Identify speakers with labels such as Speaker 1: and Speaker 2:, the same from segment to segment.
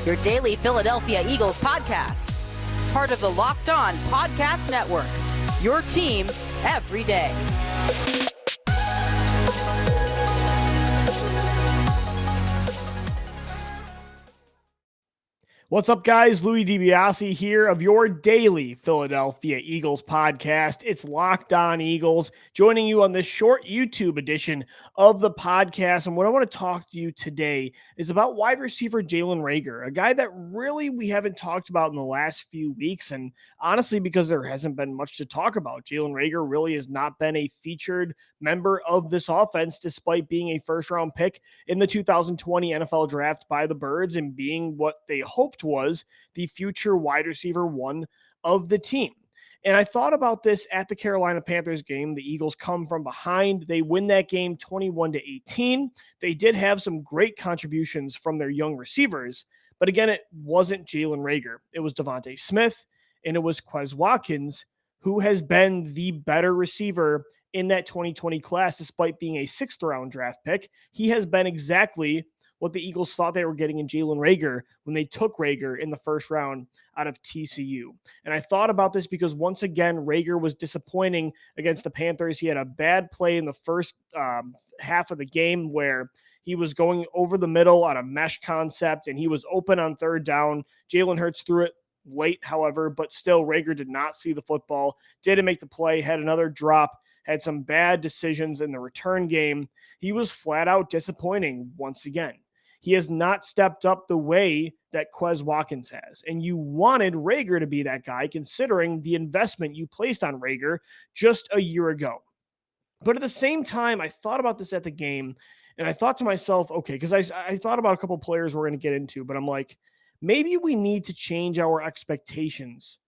Speaker 1: your daily Philadelphia Eagles podcast. Part of the Locked On Podcast Network, your team every day.
Speaker 2: What's up, guys? Louis DiBiase here of your daily Philadelphia Eagles podcast. It's Locked On Eagles, joining you on this short YouTube edition of the podcast. And what I want to talk to you today is about wide receiver Jalen Reagor, a guy that really we haven't talked about in the last few weeks. And honestly, because there hasn't been much to talk about, Jalen Reagor really has not been a featured member of this offense, despite being a first-round pick in the 2020 NFL draft by the Birds and being what they hoped was the future wide receiver one of the team. And I thought about this at the Carolina Panthers game. The Eagles come from behind. They win that game 21-18. They did have some great contributions from their young receivers, but again, it wasn't Jalen Reagor. It was Devontae Smith, and it was Quez Watkins, who has been the better receiver in that 2020 class, despite being a sixth-round draft pick. He has been exactly what the Eagles thought they were getting in Jalen Reagor when they took Reagor in the first round out of TCU. And I thought about this because once again, Reagor was disappointing against the Panthers. He had a bad play in the first half of the game where he was going over the middle on a mesh concept and he was open on third down. Jalen Hurts threw it late, however, but still Reagor did not see the football, didn't make the play, had another drop, had some bad decisions in the return game. He was flat out disappointing once again. He has not stepped up the way that Quez Watkins has. And you wanted Reagor to be that guy, considering the investment you placed on Reagor just a year ago. But at the same time, I thought about this at the game, and I thought to myself, okay, because I thought about a couple players we're going to get into, but I'm like, maybe we need to change our expectations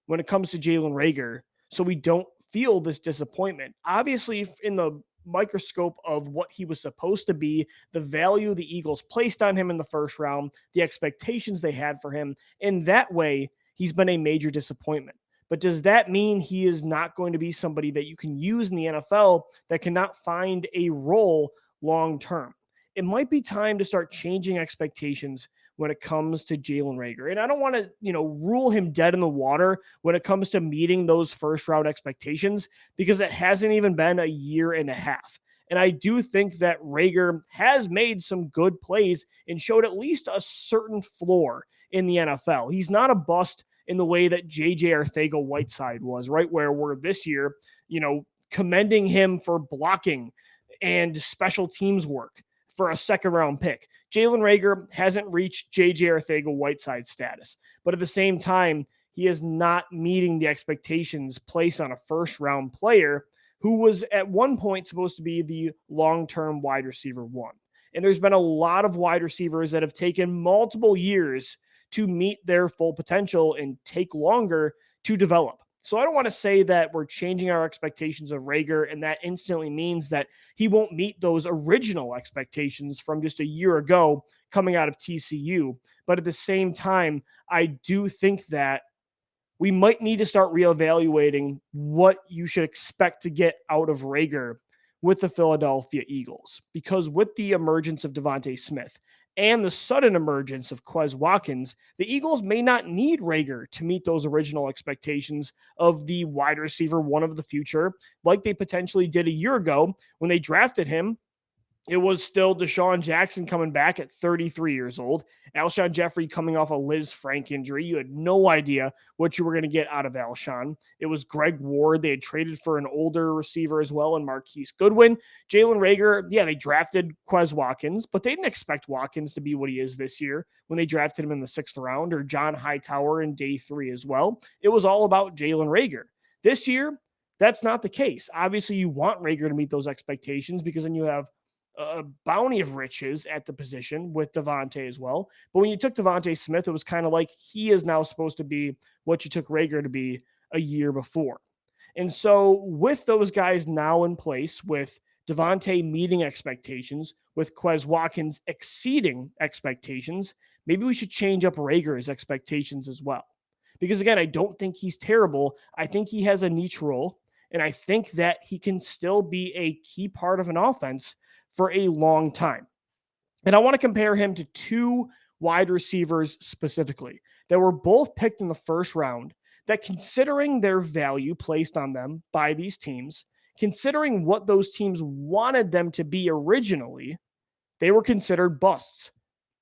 Speaker 2: when it comes to Jalen Reagor so we don't feel this disappointment. Obviously, in the microscope of what he was supposed to be, the value the Eagles placed on him in the first round, the expectations they had for him, in that way, he's been a major disappointment. But does that mean he is not going to be somebody that you can use in the NFL that cannot find a role long term? It might be time to start changing expectations when it comes to Jalen Reagor. And I don't want to, rule him dead in the water when it comes to meeting those first round expectations, because it hasn't even been a year and a half. And I do think that Reagor has made some good plays and showed at least a certain floor in the NFL. He's not a bust in the way that J.J. Arcega-Whiteside was, right? Where we're this year, commending him for blocking and special teams work for a second-round pick. Jalen Reagor hasn't reached J.J. Arcega-Whiteside status, but at the same time, he is not meeting the expectations placed on a first-round player who was at one point supposed to be the long-term wide receiver one. And there's been a lot of wide receivers that have taken multiple years to meet their full potential and take longer to develop. So I don't want to say that we're changing our expectations of Reagor, and that instantly means that he won't meet those original expectations from just a year ago coming out of TCU. But at the same time, I do think that we might need to start reevaluating what you should expect to get out of Reagor with the Philadelphia Eagles. Because with the emergence of Devontae Smith and the sudden emergence of Quez Watkins, the Eagles may not need Reagor to meet those original expectations of the wide receiver one of the future, like they potentially did a year ago when they drafted him. It was still Deshaun Jackson coming back at 33 years old. Alshon Jeffrey coming off a Liz Frank injury. You had no idea what you were going to get out of Alshon. It was Greg Ward. They had traded for an older receiver as well in Marquise Goodwin. Jalen Reagor, they drafted Quez Watkins, but they didn't expect Watkins to be what he is this year when they drafted him in the 6th round, or John Hightower in day 3 as well. It was all about Jalen Reagor. This year, that's not the case. Obviously, you want Reagor to meet those expectations because then you have a bounty of riches at the position with Devontae as well. But when you took Devontae Smith, it was kind of like he is now supposed to be what you took Reagor to be a year before. And so with those guys now in place, with Devontae meeting expectations, with Quez Watkins exceeding expectations, maybe we should change up Reagor's expectations as well. Because again, I don't think he's terrible. I think he has a niche role, and I think that he can still be a key part of an offense for a long time. And I want to compare him to two wide receivers specifically that were both picked in the first round that, considering their value placed on them by these teams, considering what those teams wanted them to be originally, they were considered busts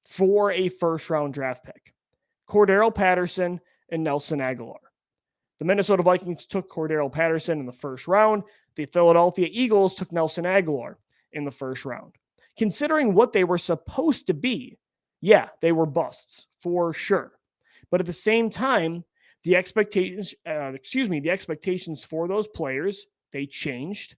Speaker 2: for a first round draft pick. Cordarrelle Patterson and Nelson Aguilar. The Minnesota Vikings took Cordarrelle Patterson in the first round. The Philadelphia Eagles took Nelson Aguilar in the first round. Considering what they were supposed to be, yeah, they were busts for sure. But at the same time, the expectations for those players, they changed.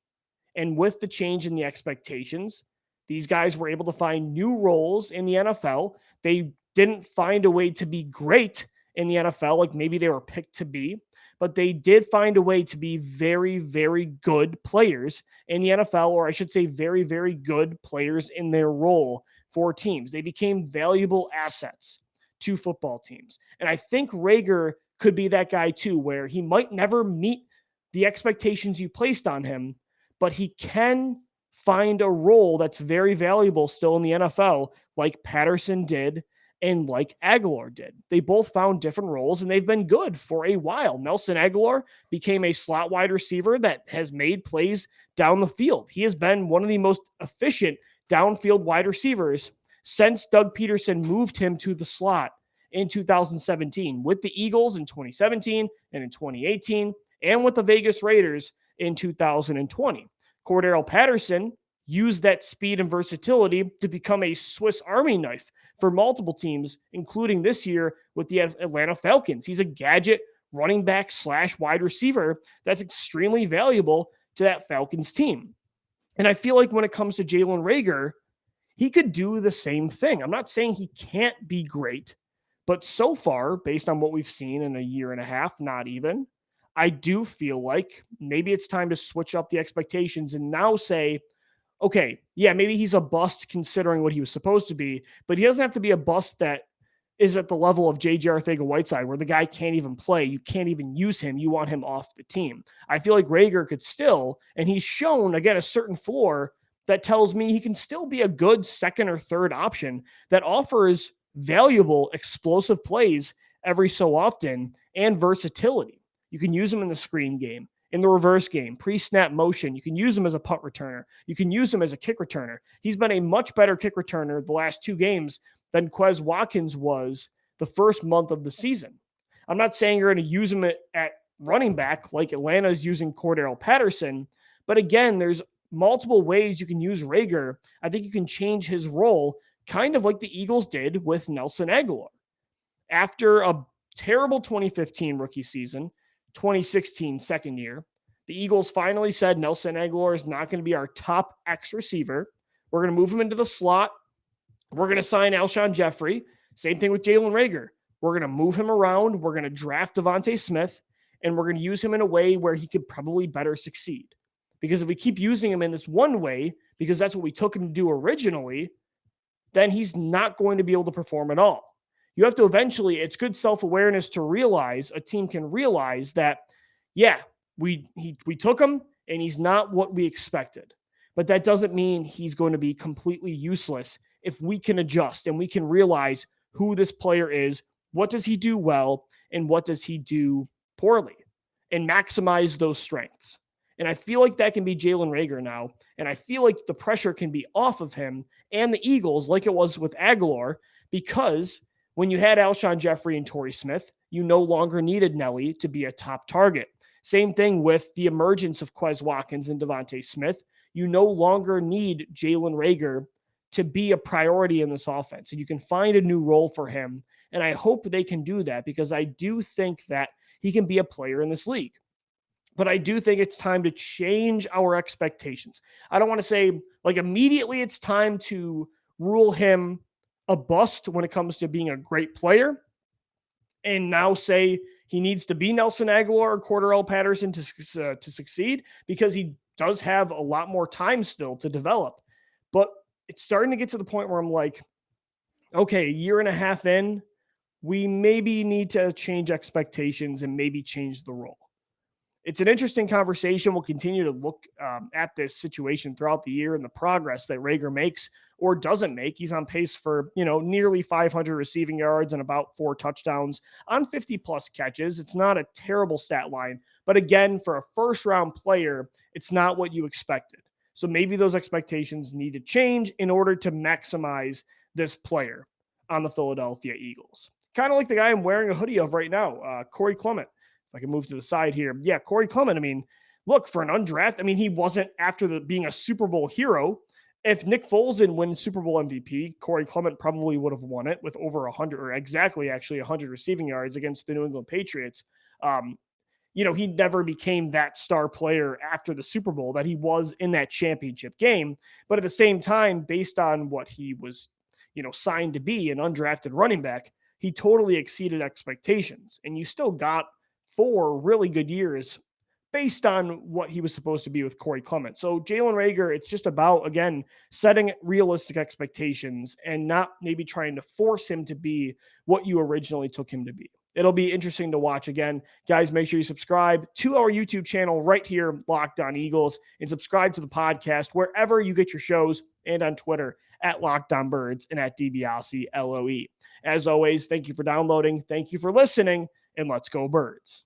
Speaker 2: And with the change in the expectations, these guys were able to find new roles in the NFL. They didn't find a way to be great in the NFL like maybe they were picked to be, but they did find a way to be very, very good players in the NFL, or I should say very, very good players in their role for teams. They became valuable assets to football teams. And I think Reagor could be that guy too, where he might never meet the expectations you placed on him, but he can find a role that's very valuable still in the NFL, like Patterson did and like Aguilar did. They both found different roles and they've been good for a while. Nelson Aguilar became a slot wide receiver that has made plays down the field. He has been one of the most efficient downfield wide receivers since Doug Peterson moved him to the slot in 2017 with the Eagles in 2017 and in 2018 and with the Vegas Raiders in 2020. Cordarrelle Patterson used that speed and versatility to become a Swiss Army knife for multiple teams, including this year with the Atlanta Falcons. He's a gadget running back / wide receiver that's extremely valuable to that Falcons team. And I feel like when it comes to Jalen Reagor, he could do the same thing. I'm not saying he can't be great, but so far, based on what we've seen in a year and a half, not even, I do feel like maybe it's time to switch up the expectations and now say, okay, yeah, maybe he's a bust considering what he was supposed to be, but he doesn't have to be a bust that is at the level of J.J. Arcega-Whiteside, where the guy can't even play. You can't even use him. You want him off the team. I feel like Reagor could still, and he's shown, again, a certain floor that tells me he can still be a good second or third option that offers valuable, explosive plays every so often and versatility. You can use him in the screen game, in the reverse game, pre-snap motion. You can use him as a punt returner. You can use him as a kick returner. He's been a much better kick returner the last 2 games than Quez Watkins was the first month of the season. I'm not saying you're going to use him at running back like Atlanta is using Cordarrelle Patterson, but again, there's multiple ways you can use Reagor. I think you can change his role kind of like the Eagles did with Nelson Aguilar. After a terrible 2015 rookie season, 2016 second year, the Eagles finally said Nelson Aguilar is not going to be our top X receiver. We're going to move him into the slot. We're going to sign Alshon Jeffrey. Same thing with Jalen Reagor. We're going to move him around. We're going to draft Devontae Smith, and we're going to use him in a way where he could probably better succeed. Because if we keep using him in this one way, because that's what we took him to do originally, then he's not going to be able to perform at all. You have to eventually, it's good self-awareness to realize, a team can realize that, yeah, we took him and he's not what we expected. But that doesn't mean he's going to be completely useless if we can adjust and we can realize who this player is, what does he do well, and what does he do poorly, and maximize those strengths. And I feel like that can be Jalen Reagor now. And I feel like the pressure can be off of him and the Eagles like it was with Aguilar, because when you had Alshon Jeffrey and Torrey Smith, you no longer needed Nelly to be a top target. Same thing with the emergence of Quez Watkins and Devontae Smith. You no longer need Jalen Reagor to be a priority in this offense. And you can find a new role for him. And I hope they can do that, because I do think that he can be a player in this league. But I do think it's time to change our expectations. I don't want to say like immediately it's time to rule him a bust when it comes to being a great player and now say he needs to be Nelson Aguilar or Cordarrelle Patterson to succeed, because he does have a lot more time still to develop. But it's starting to get to the point where I'm like, okay, a year and a half in, we maybe need to change expectations and maybe change the role. it's an interesting conversation. We'll continue to look at this situation throughout the year and the progress that Reagor makes or doesn't make. He's on pace for, nearly 500 receiving yards and about 4 touchdowns on 50 plus catches. It's not a terrible stat line, but again, for a first round player, it's not what you expected. So maybe those expectations need to change in order to maximize this player on the Philadelphia Eagles. Kind of like the guy I'm wearing a hoodie of right now, Corey Clement. If I can move to the side here. Yeah, Corey Clement. I mean, look, for an undrafted, he wasn't after being a Super Bowl hero. If Nick Foles didn't win Super Bowl MVP, Corey Clement probably would have won it with over 100, or exactly actually 100 receiving yards against the New England Patriots. He never became that star player after the Super Bowl that he was in that championship game. But at the same time, based on what he was, signed to be, an undrafted running back, he totally exceeded expectations. And you still got 4 really good years based on what he was supposed to be with Corey Clement. So Jalen Reagor, it's just about, again, setting realistic expectations and not maybe trying to force him to be what you originally took him to be. It'll be interesting to watch. Again, guys, make sure you subscribe to our YouTube channel right here, Locked On Eagles, and subscribe to the podcast wherever you get your shows and on Twitter at Locked On Birds and at DiBiase LOE. As always, thank you for downloading. Thank you for listening, and let's go Birds.